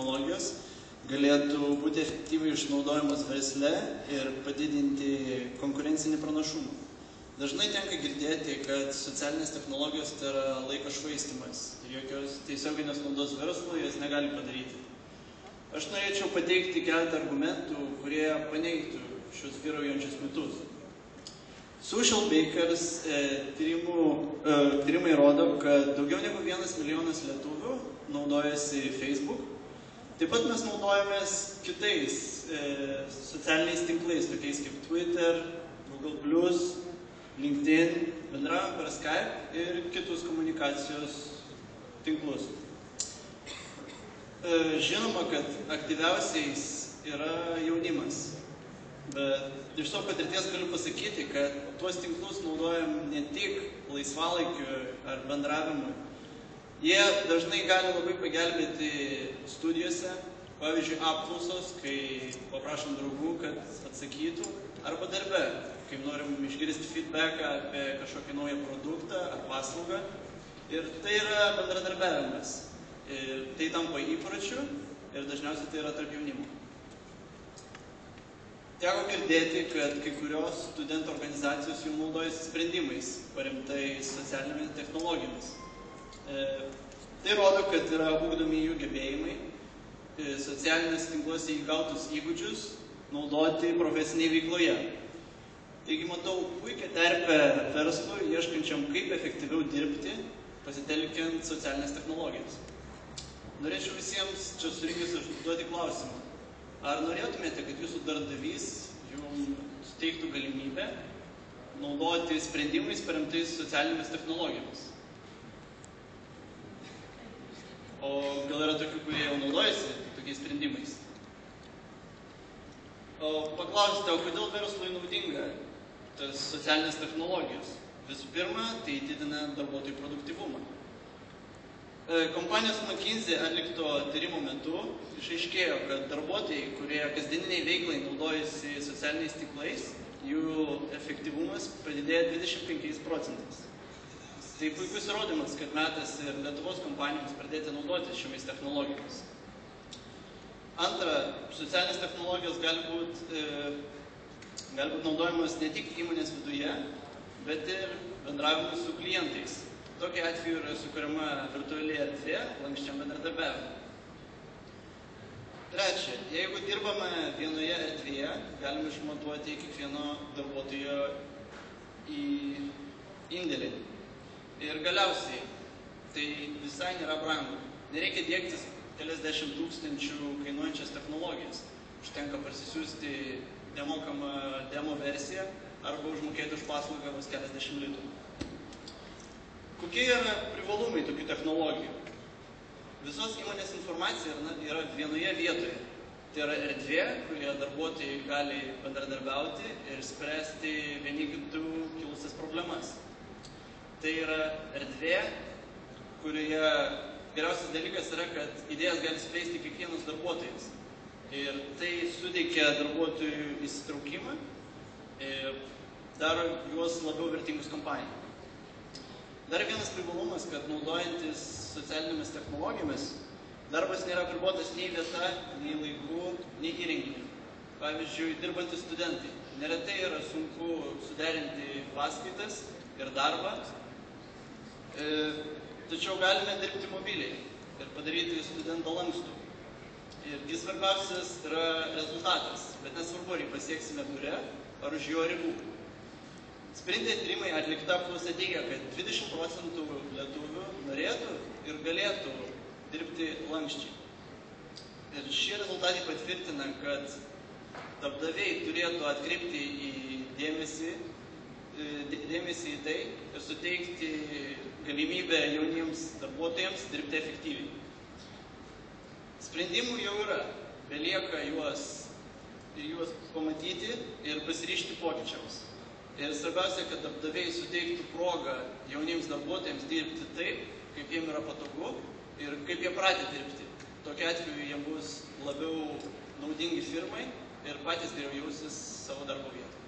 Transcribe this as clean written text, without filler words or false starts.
technologijos galėtų būti efektyviai išnaudojamas versle ir padidinti konkurencinį pranašumą. Dažnai tenka girdėti, kad socialinės technologijos tai yra laiko švaistymas ir jokios tiesioginės naudos verslui jas negali padaryti. Aš norėčiau pateikti keletą argumentų, kurie paneigtų šios vyraujančius mitus. Social Bakers tyrimai rodo, kad daugiau negu 1 milijonas lietuvių naudojasi Facebook. Taip pat mes naudojamės kitais socialiniais tinklais, tokiais kaip Twitter, Google+, LinkedIn, bendravim per Skype ir kitus komunikacijos tinklus. Žinoma, kad aktyviausiais yra jaunimas, bet iš savo patirties galiu pasakyti, kad tuos tinklus naudojam ne tik laisvalaikiu ar bendravimui. Jie dažnai gali labai pagelbėti studijose, pavyzdžiui, apklausos, kai paprašom draugų, kad atsakytų, arba darbe, kai norim išgirsti feedbacką apie kažkokį naują produktą ar paslaugą. Ir tai yra bendradarbiavimas. Tai tampa įpročiu ir dažniausiai tai yra tarp jaunimo. Teko girdėti, kad kai kurios studentų organizacijos jau naudojasi sprendimais paremtais socialinėmis technologijomis. Tai rodo, kad yra ugdomi jų gebėjimai, socialinės tinkluose įgautus įgūdžius naudoti profesinėje veikloje. Taigi matau puikią terpę verslui, ieškančiam kaip efektyviau dirbti, pasitelkiant socialinės technologijas. Norėčiau visiems čia surinkus užduoti klausimą. Ar norėtumėte, kad jūsų darbdavys jums suteiktų galimybę naudoti sprendimais paremtais socialinėmis technologijomis? O gal yra tokių, kurie jau naudojasi tokiais sprendimais? O paklausite, o kodėl verslui naudinga tas socialinės technologijos? Visų pirma, tai didina darbuotojų produktyvumą. Kompanijos McKinsey atlikto tyrimo metu išaiškėjo, kad darbuotojai, kurie kasdieniniai veiklai naudojasi socialiniais tinklais, jų efektyvumas padidėjo 25%. Tai puikus įrodymas, kad metas ir Lietuvos kompanijoms pradėti naudoti šiomis technologijomis. Antra, socialinės technologijos gali būt naudojamas ne tik įmonės viduje, bet ir bendravimui su klientais. Tokiu atveju yra sukuriama virtuali erdvė lanksčiam bendradarbiavimui. Trečia, jeigu dirbame vienoje erdvėje, galime išmatuoti kiekvieno darbuotojo indėlį. Ir galiausiai, tai visai nėra brangu. Nereikia diegtis keliasdešimt tūkstančių kainuojančias technologijas. Užtenka parsisiųsti nemokamą demo versiją arba užmokėti už paslaugą vos keliasdešimt litų. Kokie yra privalumai tokių technologijų? Visos įmonės informacija yra vienoje vietoje. Tai yra erdvė, kurioje darbuotojai gali bendradarbiauti ir spręsti vieni kitų kilusias problemas. Tai yra erdvė, kurioje geriausias dalykas yra, kad idėjas gali skleisti kiekvienas darbuotojas. Ir tai suteikia darbuotojų įsitraukimą ir daro juos labiau vertingus kompanijai. Dar vienas privalumas, kad naudojantis socialinėmis technologijomis, darbas nėra apribotas nei vieta, nei laiku, nei įrenginiu. Pavyzdžiui, dirbantys studentai. Neretai yra sunku suderinti paskaitas ir darbą, tačiau galime dirbti mobiliai ir padaryti studentą lankstų. Ir jis svarbiausias yra rezultatas, bet nesvarbu, ar jį pasieksime biure ar už jo ribų. Sprintė tyrimai atlikta apklausa teigia, kad 20% lietuvių norėtų ir galėtų dirbti lankščiai. Ir šie rezultatai patvirtina, kad darbdaviai turėtų atkreipti dėmesį į tai ir suteikti galimybę jauniems darbuotojams dirbti efektyviai. Sprendimų jau yra, belieka juos pamatyti ir pasiryžti pokyčiams. Ir svarbiausia, kad darbdaviai suteiktų progą jauniems darbuotojams dirbti taip, kaip jiems yra patogu ir kaip jie pratę dirbti. Tokiu atveju jie bus labiau naudingi firmai ir patys geriau jausis savo darbo vietoje.